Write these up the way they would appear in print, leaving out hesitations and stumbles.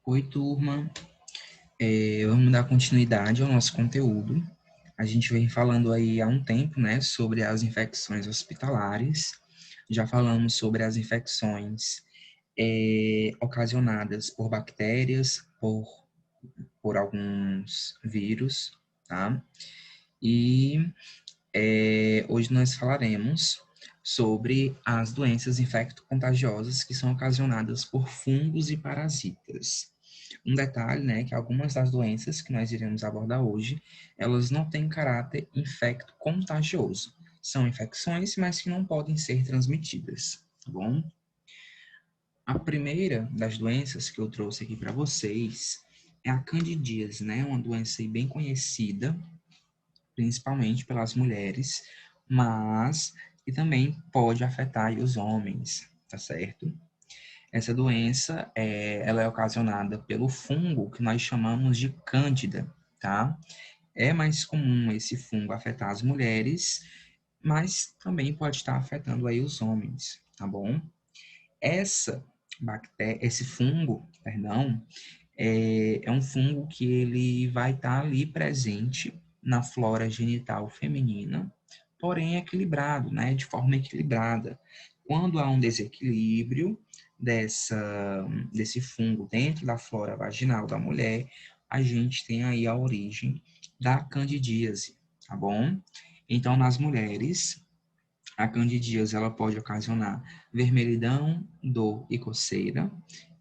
Oi, turma. Vamos dar continuidade ao nosso conteúdo. A gente vem falando aí há um tempo, né, sobre as infecções hospitalares. Já falamos sobre as infecções ocasionadas por bactérias, por alguns vírus, tá? E hoje nós falaremos sobre as doenças infecto-contagiosas que são ocasionadas por fungos e parasitas. Um detalhe, né, que algumas das doenças que nós iremos abordar hoje, elas não têm caráter infecto-contagioso. São infecções, mas que não podem ser transmitidas, tá bom? A primeira das doenças que eu trouxe aqui para vocês é a candidíase, né? Uma doença bem conhecida, principalmente pelas mulheres, mas que também pode afetar os homens, tá certo? Essa doença, ela é ocasionada pelo fungo que nós chamamos de cândida, tá? É mais comum esse fungo afetar as mulheres, mas também pode estar afetando aí os homens, tá bom? Essa bactéria, esse fungo, perdão, é um fungo que ele vai estar ali presente na flora genital feminina, porém equilibrado, né, de forma equilibrada. Quando há um desequilíbrio desse fungo dentro da flora vaginal da mulher, a gente tem aí a origem da candidíase, tá bom? Então, nas mulheres, a candidíase ela pode ocasionar vermelhidão, dor e coceira,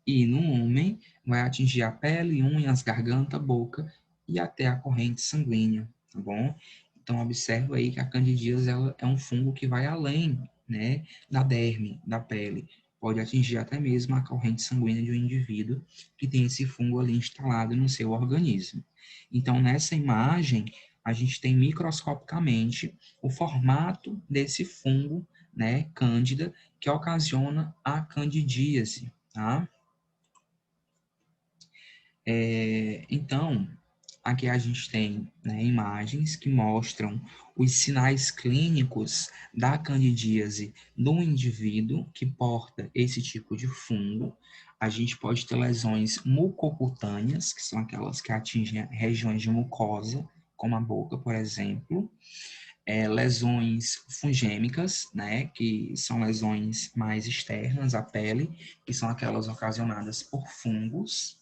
e no homem vai atingir a pele, unhas, garganta, boca e até a corrente sanguínea, tá bom? Então observa aí que a candidíase ela é um fungo que vai além, né, da derme, da pele. Pode atingir até mesmo a corrente sanguínea de um indivíduo que tem esse fungo ali instalado no seu organismo. Então nessa imagem a gente tem microscopicamente o formato desse fungo, né, cândida, que ocasiona a candidíase, tá? Então, aqui a gente tem, né, imagens que mostram os sinais clínicos da candidíase no indivíduo que porta esse tipo de fungo. A gente pode ter lesões mucocutâneas, que são aquelas que atingem regiões de mucosa, como a boca, por exemplo. Lesões fungêmicas, né, que são lesões mais externas à pele, que são aquelas ocasionadas por fungos.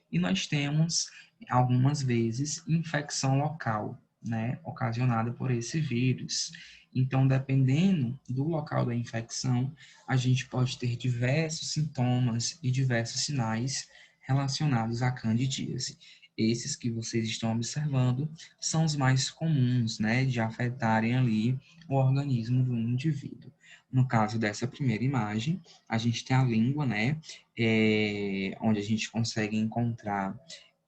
E nós temos, algumas vezes, infecção local, né, ocasionada por esse vírus. Então, dependendo do local da infecção, a gente pode ter diversos sintomas e diversos sinais relacionados à candidíase. Esses que vocês estão observando são os mais comuns, né, de afetarem ali o organismo do indivíduo. No caso dessa primeira imagem, a gente tem a língua, né, onde a gente consegue encontrar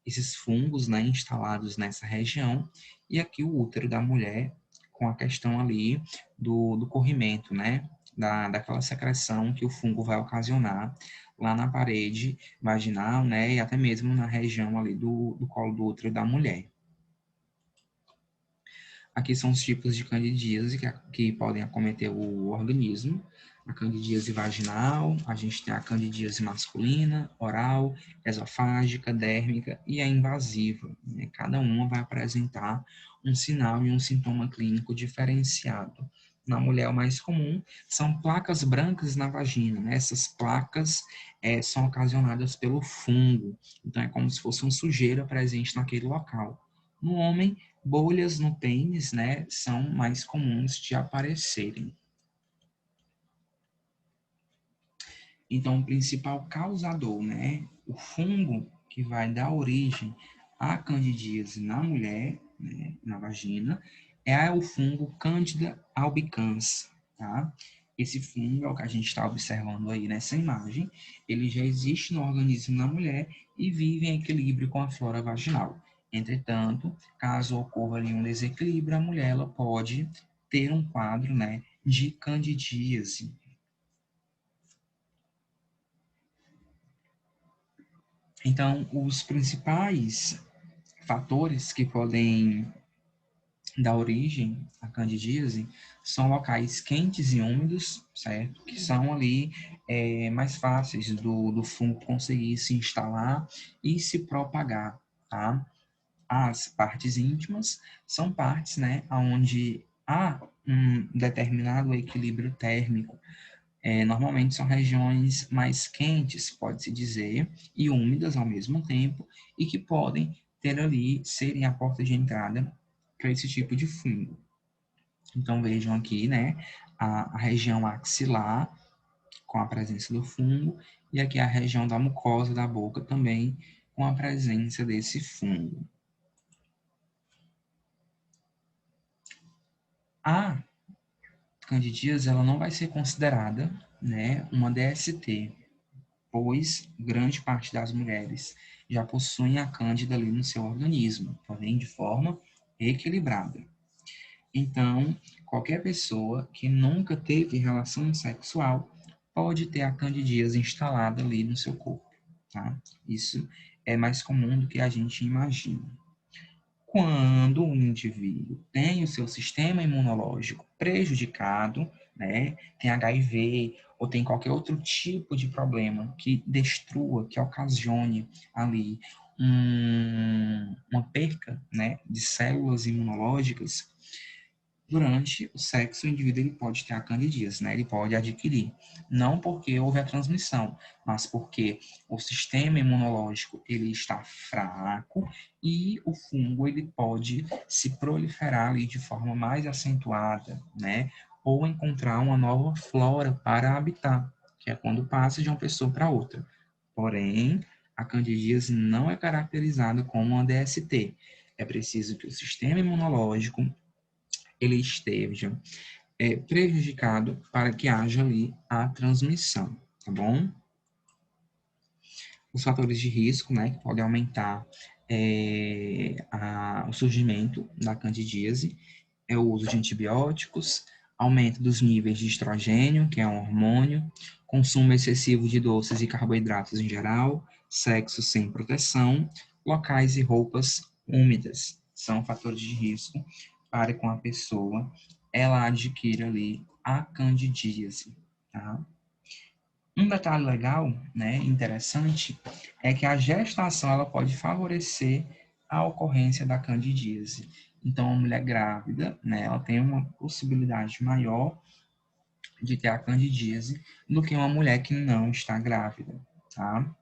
esses fungos, né, instalados nessa região, e aqui o útero da mulher, com a questão ali do corrimento, né, daquela secreção que o fungo vai ocasionar lá na parede vaginal, né, e até mesmo na região ali do colo do útero da mulher. Aqui são os tipos de candidíase que podem acometer o organismo. A candidíase vaginal, a gente tem a candidíase masculina, oral, esofágica, dérmica e a invasiva, né? Cada uma vai apresentar um sinal e um sintoma clínico diferenciado. Na mulher, o mais comum são placas brancas na vagina, né? Essas placas são ocasionadas pelo fungo, então é como se fosse uma sujeira presente naquele local. No homem, bolhas no pênis, né, são mais comuns de aparecerem. Então, o principal causador, né, o fungo que vai dar origem à candidíase na mulher, né, na vagina, é o fungo Candida albicans, tá? Esse fungo é o que a gente está observando aí nessa imagem. Ele já existe no organismo da mulher e vive em equilíbrio com a flora vaginal. Entretanto, caso ocorra ali um desequilíbrio, a mulher ela pode ter um quadro, né, de candidíase. Então, os principais fatores que podem da origem à candidíase são locais quentes e úmidos, certo? Que são ali mais fáceis do fungo conseguir se instalar e se propagar, tá? As partes íntimas são partes, né, onde há um determinado equilíbrio térmico. Normalmente são regiões mais quentes, pode-se dizer, e úmidas ao mesmo tempo, e que podem ter ali, serem a porta de entrada para esse tipo de fungo. Então vejam aqui, né, a região axilar com a presença do fungo, e aqui a região da mucosa da boca também com a presença desse fungo. A candidíase ela não vai ser considerada, né, uma DST, pois grande parte das mulheres já possuem a cândida ali no seu organismo, porém de forma equilibrada. Então, qualquer pessoa que nunca teve relação sexual pode ter a candidíase instalada ali no seu corpo, tá? Isso é mais comum do que a gente imagina. Quando o indivíduo tem o seu sistema imunológico prejudicado, né, tem HIV ou tem qualquer outro tipo de problema que destrua, que ocasione ali uma perca, né, de células imunológicas, durante o sexo, o indivíduo ele pode ter a candidíase, né? Ele pode adquirir. Não porque houve a transmissão, mas porque o sistema imunológico ele está fraco e o fungo ele pode se proliferar ali de forma mais acentuada, né? Ou encontrar uma nova flora para habitar, que é quando passa de uma pessoa para outra. Porém, a candidíase não é caracterizada como uma DST. É preciso que o sistema imunológico ele esteja prejudicado para que haja ali a transmissão, tá bom? Os fatores de risco, né, que podem aumentar o surgimento da candidíase é o uso de antibióticos, aumento dos níveis de estrogênio, que é um hormônio, consumo excessivo de doces e carboidratos em geral, sexo sem proteção, locais e roupas úmidas. São fatores de risco para com a pessoa ela adquira ali a candidíase, tá? Um detalhe legal, né, interessante, é que a gestação ela pode favorecer a ocorrência da candidíase. Então, a mulher grávida, né, ela tem uma possibilidade maior de ter a candidíase do que uma mulher que não está grávida, tá?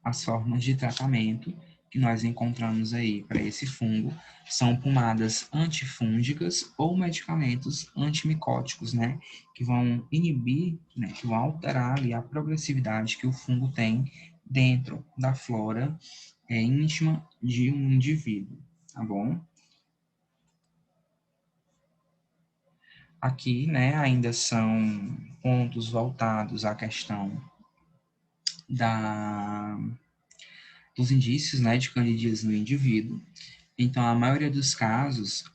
As formas de tratamento que nós encontramos aí para esse fungo são pomadas antifúngicas ou medicamentos antimicóticos, né, que vão inibir, né, que vão alterar ali a progressividade que o fungo tem dentro da flora íntima de um indivíduo, tá bom? Aqui, né, ainda são pontos voltados à questão da, dos indícios, né, de candidíase no indivíduo. Então, a maioria dos casos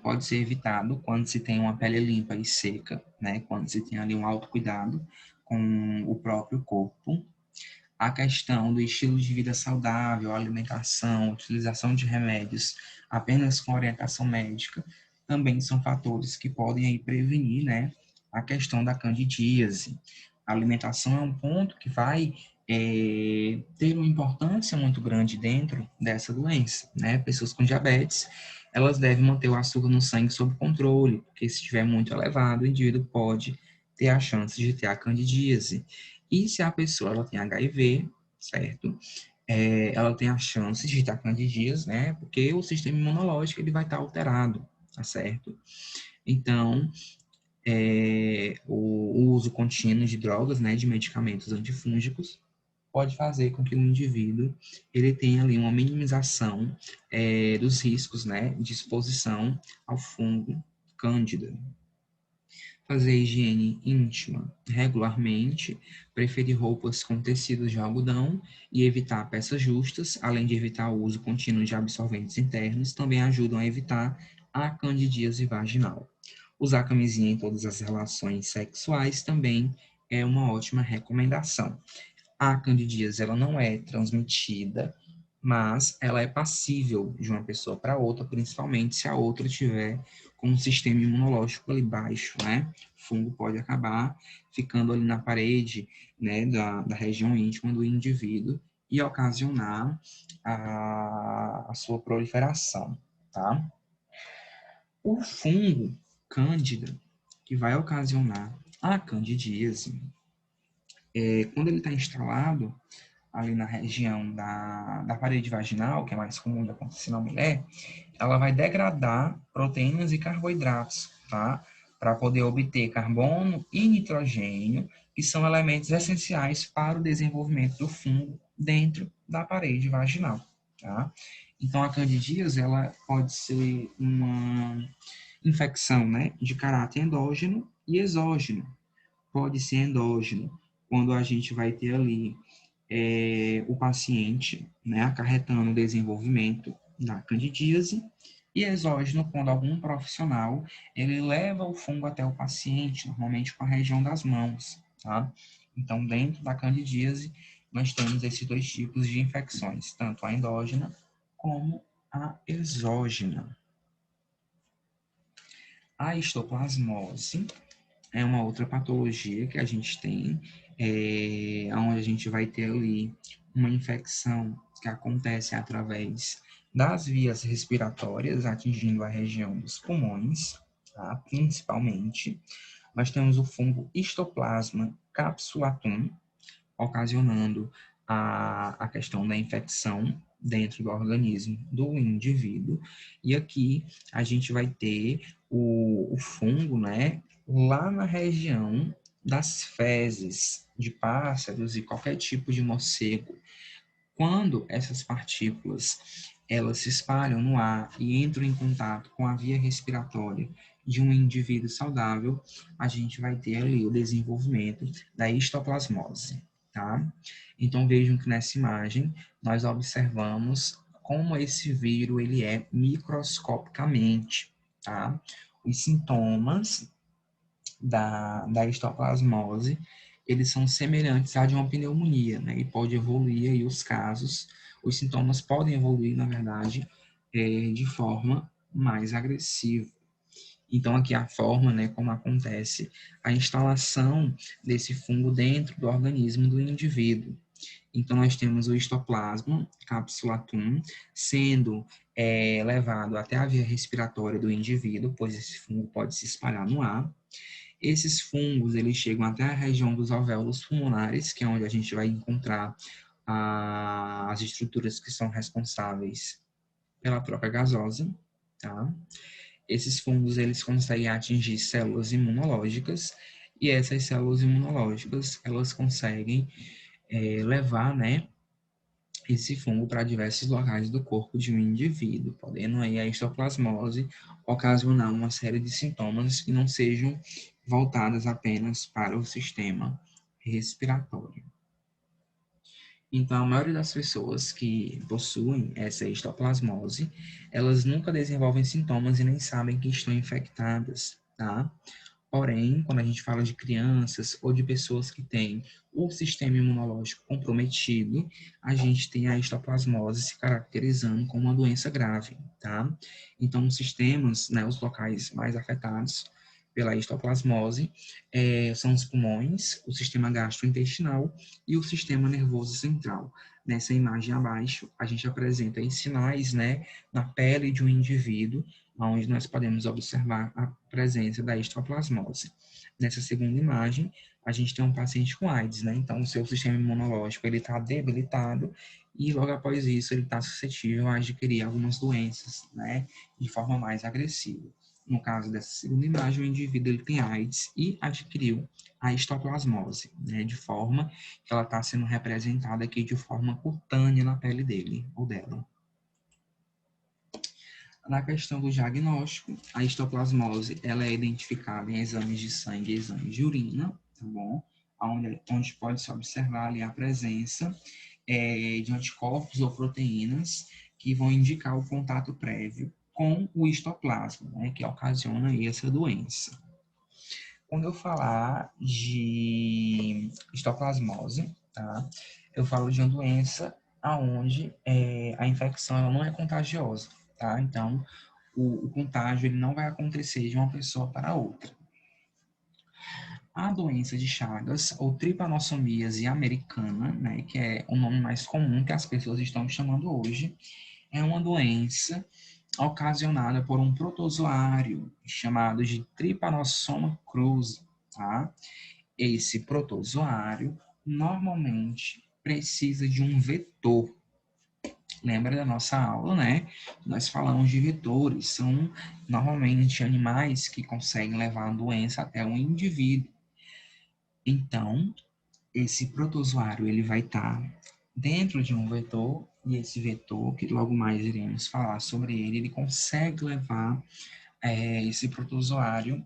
pode ser evitado quando se tem uma pele limpa e seca, né? Quando se tem ali um autocuidado com o próprio corpo. A questão do estilo de vida saudável, alimentação, utilização de remédios apenas com orientação médica, também são fatores que podem aí prevenir, né, a questão da candidíase. A alimentação é um ponto que vai ter uma importância muito grande dentro dessa doença, né? Pessoas com diabetes, elas devem manter o açúcar no sangue sob controle, porque se estiver muito elevado, o indivíduo pode ter a chance de ter a candidíase. E se a pessoa ela tem HIV, certo? Ela tem a chance de ter candidíase, né? Porque o sistema imunológico ele vai estar alterado, tá certo? Então, o uso contínuo de drogas, né, de medicamentos antifúngicos, pode fazer com que o indivíduo ele tenha ali uma minimização dos riscos, né, de exposição ao fungo cândida. Fazer higiene íntima regularmente, preferir roupas com tecidos de algodão e evitar peças justas, além de evitar o uso contínuo de absorventes internos, também ajudam a evitar a candidíase vaginal. Usar camisinha em todas as relações sexuais também é uma ótima recomendação. A candidíase ela não é transmitida mas ela é passível de uma pessoa para outra, principalmente se a outra tiver com um sistema imunológico ali baixo, né? O fungo pode acabar ficando ali na parede, né, da região íntima do indivíduo e ocasionar a sua proliferação, tá? O fungo cândida, que vai ocasionar a candidíase, quando ele está instalado ali na região da parede vaginal, que é mais comum de acontecer na mulher, ela vai degradar proteínas e carboidratos, tá? Para poder obter carbono e nitrogênio, que são elementos essenciais para o desenvolvimento do fungo dentro da parede vaginal, tá? Então, a candidíase, ela pode ser uma infecção, né, de caráter endógeno e exógeno. Pode ser endógeno, quando a gente vai ter ali o paciente, né, acarretando o desenvolvimento da candidíase, e exógeno, quando algum profissional ele leva o fungo até o paciente, normalmente com a região das mãos, tá? Então, dentro da candidíase, nós temos esses dois tipos de infecções, tanto a endógena como a exógena. A histoplasmose é uma outra patologia que a gente tem, onde a gente vai ter ali uma infecção que acontece através das vias respiratórias, atingindo a região dos pulmões, tá? Principalmente. Nós temos o fungo Histoplasma capsulatum, ocasionando a questão da infecção dentro do organismo do indivíduo. E aqui a gente vai ter o fungo, né, lá na região das fezes de pássaros e qualquer tipo de morcego. Quando essas partículas elas se espalham no ar e entram em contato com a via respiratória de um indivíduo saudável, a gente vai ter ali o desenvolvimento da histoplasmose, tá? Então vejam que nessa imagem nós observamos como esse vírus ele é microscopicamente, tá? Os sintomas da histoplasmose, eles são semelhantes à de uma pneumonia, né? E pode evoluir aí os casos, os sintomas podem evoluir, na verdade, de forma mais agressiva. Então, aqui a forma, né, como acontece a instalação desse fungo dentro do organismo do indivíduo. Então, nós temos o histoplasma capsulatum sendo levado até a via respiratória do indivíduo, pois esse fungo pode se espalhar no ar. Esses fungos, eles chegam até a região dos alvéolos pulmonares, que é onde a gente vai encontrar as estruturas que são responsáveis pela troca gasosa, tá? Esses fungos, eles conseguem atingir células imunológicas, e essas células imunológicas, elas conseguem levar, né, esse fungo para diversos locais do corpo de um indivíduo, podendo aí a histoplasmose ocasionar uma série de sintomas que não sejam voltadas apenas para o sistema respiratório. Então, a maioria das pessoas que possuem essa histoplasmose, elas nunca desenvolvem sintomas e nem sabem que estão infectadas, tá? Porém, quando a gente fala de crianças ou de pessoas que têm o sistema imunológico comprometido, a gente tem a histoplasmose se caracterizando como uma doença grave, tá? Então, os sistemas, né, os locais mais afetados pela histoplasmose são os pulmões, o sistema gastrointestinal e o sistema nervoso central. Nessa imagem abaixo, a gente apresenta aí sinais, né, na pele de um indivíduo, onde nós podemos observar a presença da histoplasmose. Nessa segunda imagem, a gente tem um paciente com AIDS, né? Então, o seu sistema imunológico ele está debilitado e logo após isso ele está suscetível a adquirir algumas doenças, né, de forma mais agressiva. No caso dessa segunda imagem, o indivíduo ele tem AIDS e adquiriu a histoplasmose, né, de forma que ela está sendo representada aqui de forma cutânea na pele dele ou dela. Na questão do diagnóstico, a histoplasmose ela é identificada em exames de sangue e exames de urina, tá bom? Onde pode-se observar ali a presença de anticorpos ou proteínas que vão indicar o contato prévio com o histoplasma, né, que ocasiona aí essa doença. Quando eu falar de histoplasmose, tá, eu falo de uma doença aonde a infecção ela não é contagiosa, tá? Então, o contágio ele não vai acontecer de uma pessoa para outra. A doença de Chagas, ou tripanossomíase americana, né, que é o nome mais comum que as pessoas estão chamando hoje, é uma doença ocasionada por um protozoário chamado de Trypanosoma cruzi, tá? Esse protozoário normalmente precisa de um vetor. Lembra da nossa aula, né? Nós falamos de vetores, são normalmente animais que conseguem levar a doença até um indivíduo. Então, esse protozoário ele vai estar dentro de um vetor, e esse vetor, que logo mais iremos falar sobre ele, ele consegue levar esse protozoário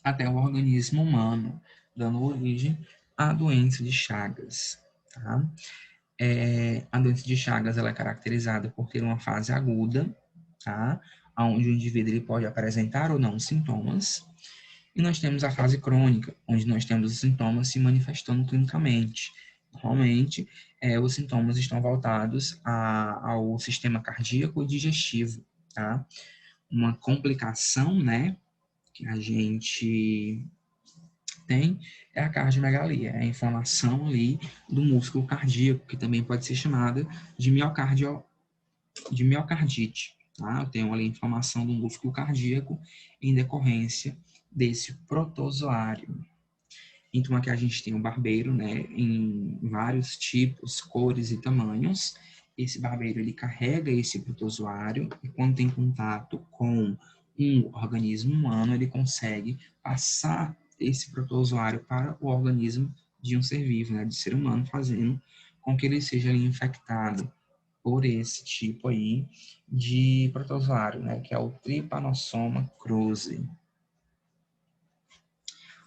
até o organismo humano, dando origem à doença de Chagas. Tá? A doença de Chagas ela é caracterizada por ter uma fase aguda, tá? Onde o indivíduo ele pode apresentar ou não sintomas, e nós temos a fase crônica, onde nós temos os sintomas se manifestando clinicamente. Normalmente, os sintomas estão voltados ao sistema cardíaco e digestivo, tá? Uma complicação, né, que a gente tem é a cardiomegalia, é a inflamação ali do músculo cardíaco, que também pode ser chamada de miocardite. Tá? Eu tenho ali inflamação do músculo cardíaco em decorrência desse protozoário. Então, aqui a gente tem o barbeiro, né, em vários tipos, cores e tamanhos. Esse barbeiro, ele carrega esse protozoário e quando tem contato com um organismo humano, ele consegue passar esse protozoário para o organismo de um ser vivo, né, de ser humano, fazendo com que ele seja ali infectado por esse tipo aí de protozoário, né, que é o Trypanosoma cruzi.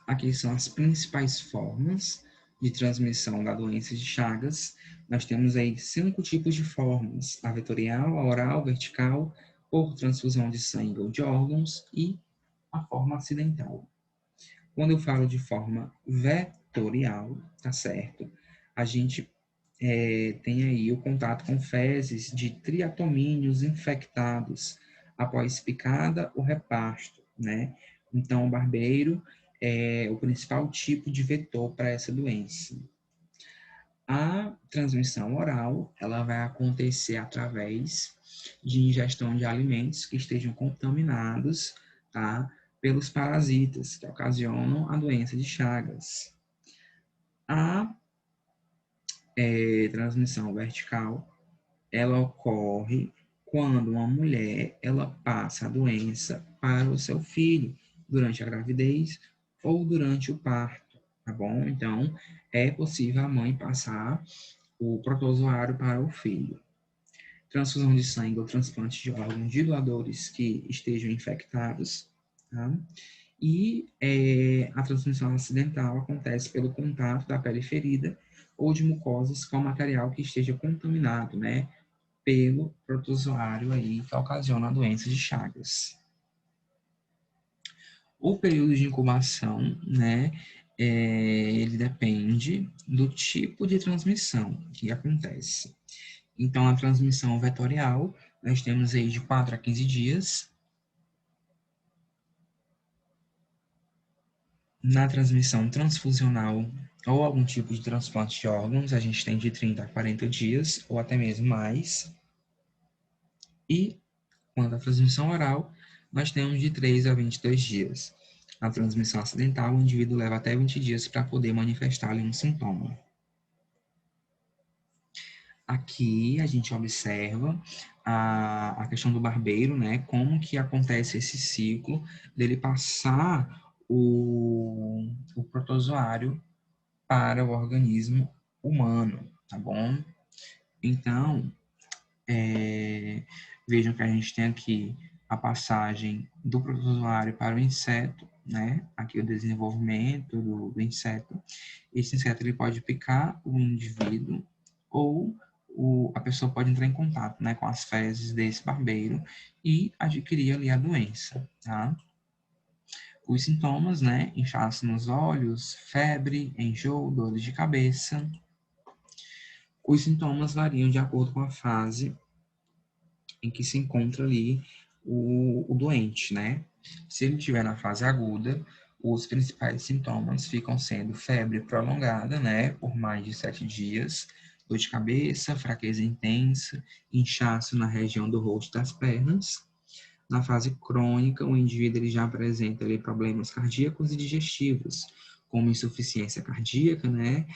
Aqui são as principais formas de transmissão da doença de Chagas. Nós temos aí 5 tipos de formas: a vetorial, a oral, vertical, por transfusão de sangue ou de órgãos, e a forma acidental. Quando eu falo de forma vetorial, tá certo? A gente tem aí o contato com fezes de triatomíneos infectados após picada ou repasto, né? Então, o barbeiro é o principal tipo de vetor para essa doença. A transmissão oral, ela vai acontecer através de ingestão de alimentos que estejam contaminados, tá? Pelos parasitas que ocasionam a doença de Chagas. A transmissão vertical, ela ocorre quando uma mulher ela passa a doença para o seu filho durante a gravidez ou durante o parto, tá bom? Então, é possível a mãe passar o protozoário para o filho. Transfusão de sangue ou transplante de órgãos de doadores que estejam infectados, tá? E a transmissão acidental acontece pelo contato da pele ferida ou de mucosas com material que esteja contaminado, né? Pelo protozoário aí que ocasiona a doença de Chagas. O período de incubação, né, ele depende do tipo de transmissão que acontece. Então, a transmissão vetorial, nós temos aí de 4 a 15 dias. Na transmissão transfusional ou algum tipo de transplante de órgãos, a gente tem de 30 a 40 dias, ou até mesmo mais. E, quanto à transmissão oral, nós temos de 3 a 22 dias. Na transmissão acidental, o indivíduo leva até 20 dias para poder manifestar ali um sintoma. Aqui a gente observa a questão do barbeiro, né? Como que acontece esse ciclo dele passar o protozoário para o organismo humano, tá bom? Então, vejam que a gente tem aqui a passagem do protozoário para o inseto, né? Aqui o desenvolvimento do inseto. Esse inseto ele pode picar o indivíduo ou a pessoa pode entrar em contato, né, com as fezes desse barbeiro e adquirir ali a doença, tá? Os sintomas, né, inchaço nos olhos, febre, enjoo, dores de cabeça. Os sintomas variam de acordo com a fase em que se encontra ali o doente, né? Se ele estiver na fase aguda, os principais sintomas ficam sendo febre prolongada, né, por mais de 7 dias, dor de cabeça, fraqueza intensa, inchaço na região do rosto e das pernas. Na fase crônica, o indivíduo ele já apresenta ali problemas cardíacos e digestivos, como insuficiência cardíaca, né,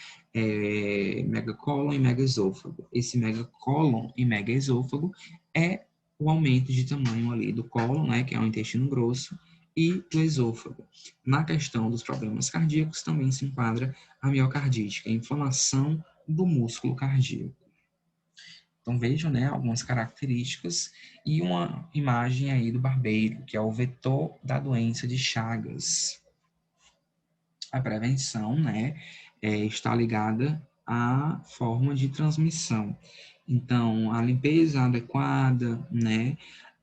megacólon e megaesôfago. Esse megacólon e megaesôfago é o aumento de tamanho ali do cólon, né, que é o intestino grosso, e do esôfago. Na questão dos problemas cardíacos, também se enquadra a miocardite, que é a inflamação do músculo cardíaco. Então vejam, né, algumas características e uma imagem aí do barbeiro, que é o vetor da doença de Chagas. A prevenção, né, está ligada à forma de transmissão. Então, a limpeza adequada, né,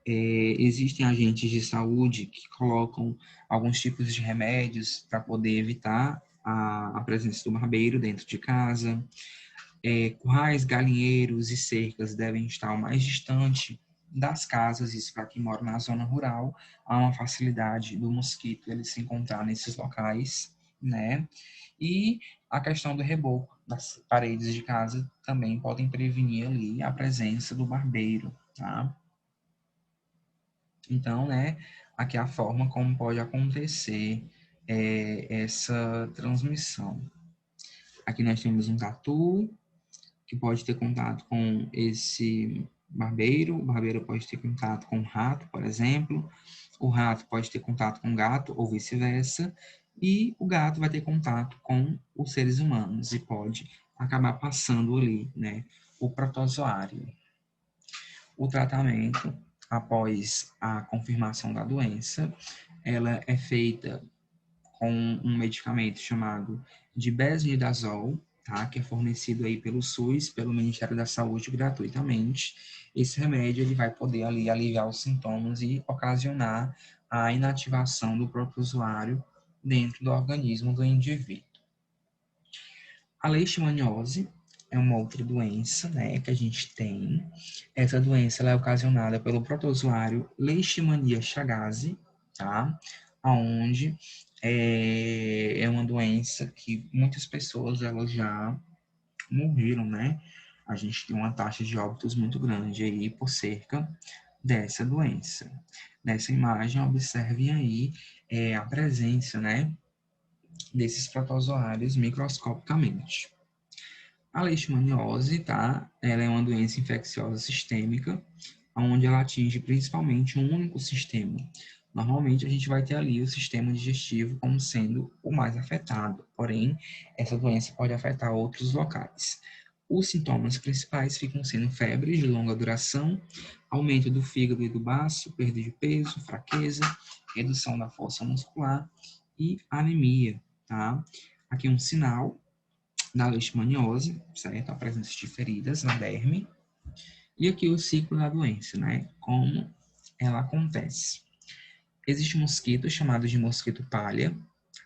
existem agentes de saúde que colocam alguns tipos de remédios para poder evitar a presença do barbeiro dentro de casa. Currais, galinheiros e cercas devem estar o mais distante das casas, isso para quem mora na zona rural, há uma facilidade do mosquito ele se encontrar nesses locais, né? E a questão do reboco das paredes de casa também podem prevenir ali a presença do barbeiro, tá? Então, né, aqui é a forma como pode acontecer essa transmissão. Aqui nós temos um tatu, que pode ter contato com esse barbeiro, o barbeiro pode ter contato com o rato, por exemplo, o rato pode ter contato com o gato, ou vice-versa, e o gato vai ter contato com os seres humanos e pode acabar passando ali, né, o protozoário. O tratamento, após a confirmação da doença, ela é feita com um medicamento chamado de besnidazol, tá? Que é fornecido aí pelo SUS, pelo Ministério da Saúde gratuitamente. Esse remédio ele vai poder ali aliviar os sintomas e ocasionar a inativação do protozoário dentro do organismo do indivíduo. A leishmaniose é uma outra doença, né, que a gente tem. Essa doença ela é ocasionada pelo protozoário Leishmania chagas, tá? Aonde é uma doença que muitas pessoas elas já morreram, né? A gente tem uma taxa de óbitos muito grande aí por cerca dessa doença. Nessa imagem, observem aí a presença, né, desses protozoários microscopicamente. A leishmaniose, tá? Ela é uma doença infecciosa sistêmica, onde ela atinge principalmente um único sistema. Normalmente, a gente vai ter ali o sistema digestivo como sendo o mais afetado, porém, essa doença pode afetar outros locais. Os sintomas principais ficam sendo febre de longa duração, aumento do fígado e do baço, perda de peso, fraqueza, redução da força muscular e anemia, tá? Aqui é um sinal da leishmaniose, certo? A presença de feridas na derme. E aqui o ciclo da doença, né? Como ela acontece. Existe um mosquito chamado de mosquito palha,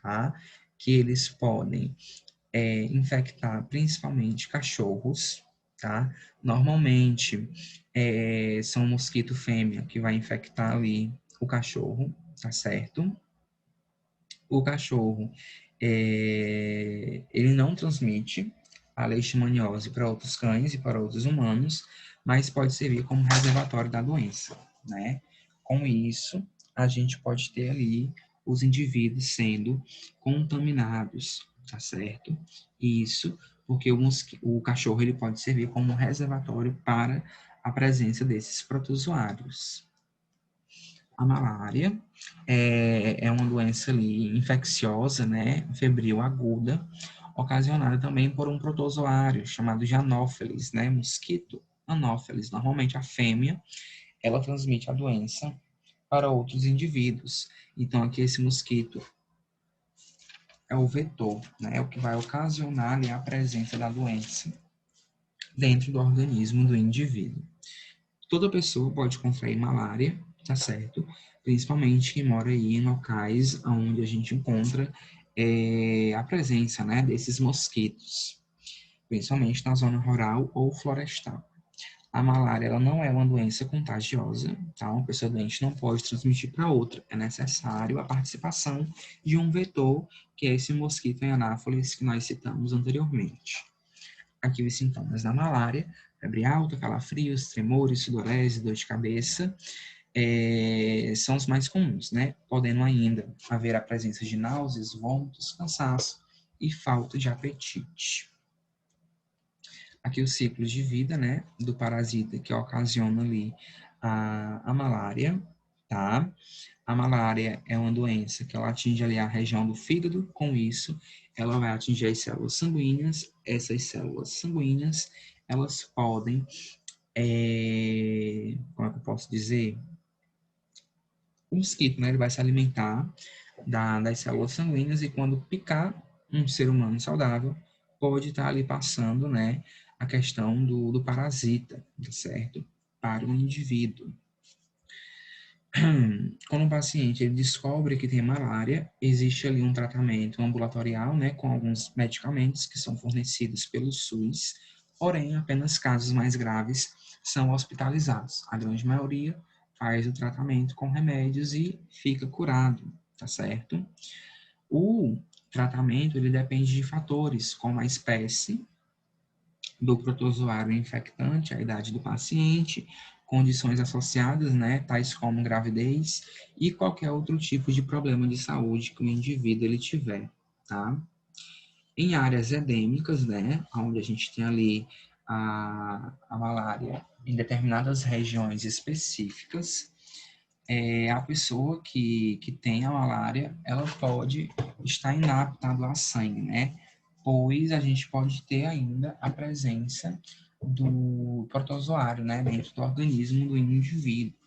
tá? Que eles podem infectar principalmente cachorros, tá? Normalmente são mosquito fêmea que vai infectar ali o cachorro, tá certo? O cachorro, ele não transmite a leishmaniose para outros cães e para outros humanos, mas pode servir como reservatório da doença, né? Com isso, a gente pode ter ali os indivíduos sendo contaminados, tá certo? Isso porque o cachorro ele pode servir como reservatório para a presença desses protozoários. A malária é uma doença ali infecciosa, né, febril aguda, ocasionada também por um protozoário chamado de Anopheles, né, mosquito Anopheles. Normalmente a fêmea, ela transmite a doença para outros indivíduos. Então aqui esse mosquito é o vetor, né, é o que vai ocasionar ali a presença da doença dentro do organismo do indivíduo. Toda pessoa pode contrair malária, tá certo? Principalmente quem mora aí em locais onde a gente encontra a presença, né, desses mosquitos. principalmente na zona rural ou florestal. A malária ela não é uma doença contagiosa, tá? Uma pessoa doente não pode transmitir para outra. É necessário a participação de um vetor, que é esse mosquito Anopheles que nós citamos anteriormente. Aqui os sintomas da malária: febre alta, calafrios, tremores, sudorese, dor de cabeça, são os mais comuns, né? Podendo ainda haver a presença de náuseas, vômitos, cansaço e falta de apetite. Aqui o ciclo de vida, né, do parasita que ocasiona ali a malária, tá? A malária é uma doença que ela atinge ali a região do fígado, com isso ela vai atingir as células sanguíneas, essas células sanguíneas, elas podem, como é que eu posso dizer? O mosquito, né, ele vai se alimentar das células sanguíneas e quando picar um ser humano saudável, pode estar ali passando, né, a questão do parasita, tá certo? Para o indivíduo. Quando o paciente ele descobre que tem malária, existe ali um tratamento ambulatorial, né, com alguns medicamentos que são fornecidos pelo SUS, porém, apenas casos mais graves são hospitalizados. A grande maioria faz o tratamento com remédios e fica curado, tá certo? O tratamento ele depende de fatores como a espécie do protozoário infectante, a idade do paciente, condições associadas, né, tais como gravidez e qualquer outro tipo de problema de saúde que o indivíduo ele tiver, tá? Em áreas endêmicas, né, onde a gente tem ali a malária em determinadas regiões específicas, a pessoa que tem a malária, ela pode estar inapta a doar sangue, né? Pois a gente pode ter ainda a presença do protozoário, né, dentro do organismo do indivíduo.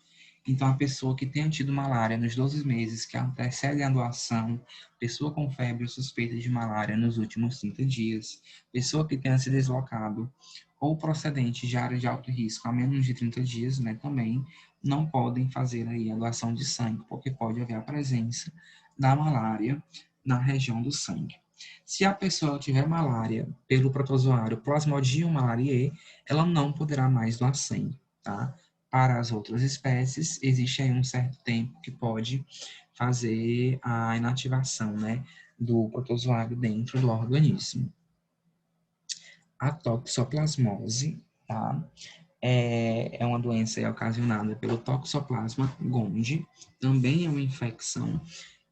Então, a pessoa que tenha tido malária nos 12 meses que antecedem a doação, pessoa com febre ou suspeita de malária nos últimos 30 dias, pessoa que tenha se deslocado ou procedente de área de alto risco há menos de 30 dias, né, também não podem fazer aí a doação de sangue, porque pode haver a presença da malária na região do sangue. Se a pessoa tiver malária pelo protozoário Plasmodium malariae, ela não poderá mais doar sangue, tá? Para as outras espécies, existe aí um certo tempo que pode fazer a inativação, né, do protozoário dentro do organismo. A toxoplasmose, tá? É uma doença ocasionada pelo Toxoplasma gondii, também é uma infecção.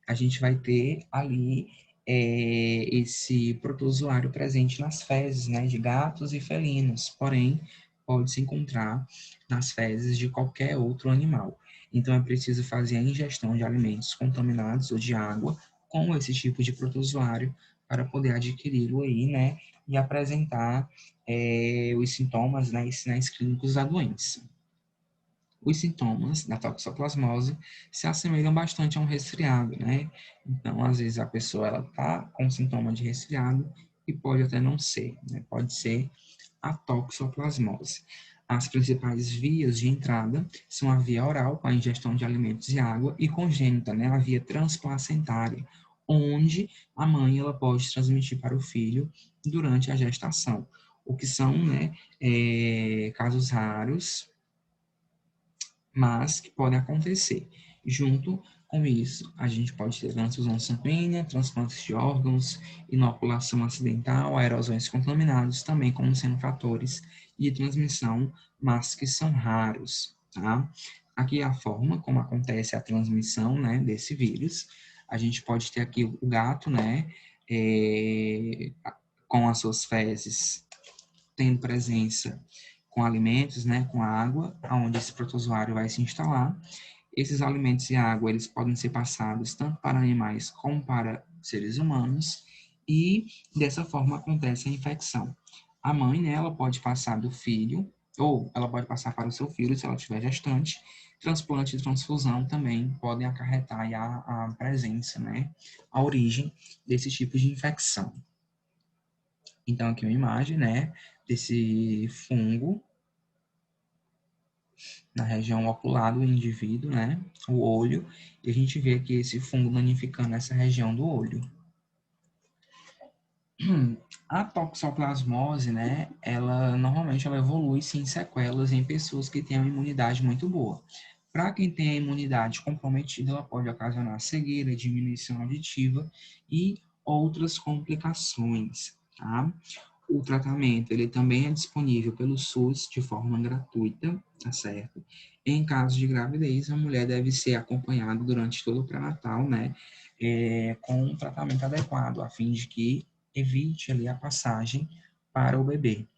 A gente vai ter ali esse protozoário presente nas fezes, né, de gatos e felinos, porém pode se encontrar nas fezes de qualquer outro animal. Então é preciso fazer a ingestão de alimentos contaminados ou de água com esse tipo de protozoário para poder adquiri-lo aí, né, e apresentar os sintomas, né, e sinais clínicos da doença. Os sintomas da toxoplasmose se assemelham bastante a um resfriado, né? Então, às vezes, a pessoa ela tá com sintoma de resfriado e pode até não ser, né? Pode ser a toxoplasmose. As principais vias de entrada são a via oral, com a ingestão de alimentos e água, e congênita, né? A via transplacentária, onde a mãe ela pode transmitir para o filho durante a gestação, o que são, né, casos raros, mas que podem acontecer. Junto com isso, a gente pode ter transfusão sanguínea, transplantes de órgãos, inoculação acidental, aerosóis contaminados, também como sendo fatores de transmissão, mas que são raros, tá? Aqui é a forma como acontece a transmissão, né, desse vírus. A gente pode ter aqui o gato, né, com as suas fezes tendo presença com alimentos, né, com água, onde esse protozoário vai se instalar. Esses alimentos e água, eles podem ser passados tanto para animais como para seres humanos, e dessa forma acontece a infecção. A mãe, né, ela pode passar do filho, ou ela pode passar para o seu filho, se ela estiver gestante. Transplante e transfusão também podem acarretar a presença, né, a origem desse tipo de infecção. Então, aqui uma imagem, né, desse fungo na região ocular do indivíduo, né, o olho, e a gente vê aqui esse fungo danificando essa região do olho. A toxoplasmose, né, ela evolui sem sequelas em pessoas que têm uma imunidade muito boa. Para quem tem a imunidade comprometida, ela pode ocasionar cegueira, diminuição auditiva e outras complicações, tá? O tratamento, ele também é disponível pelo SUS de forma gratuita, tá certo? Em caso de gravidez, a mulher deve ser acompanhada durante todo o pré-natal, né, com um tratamento adequado, a fim de que evite ali a passagem para o bebê.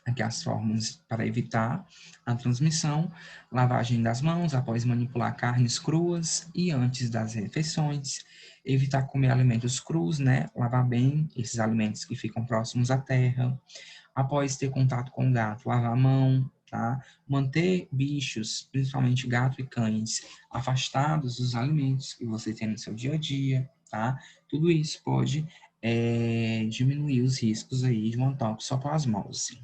Aqui as formas para evitar a transmissão: lavagem das mãos após manipular carnes cruas e antes das refeições, evitar comer alimentos crus, né? Lavar bem esses alimentos que ficam próximos à terra. Após ter contato com o gato, lavar a mão, tá? Manter bichos, principalmente gato e cães, afastados dos alimentos que você tem no seu dia a dia, tá? Tudo isso pode diminuir os riscos aí de uma toxoplasmose.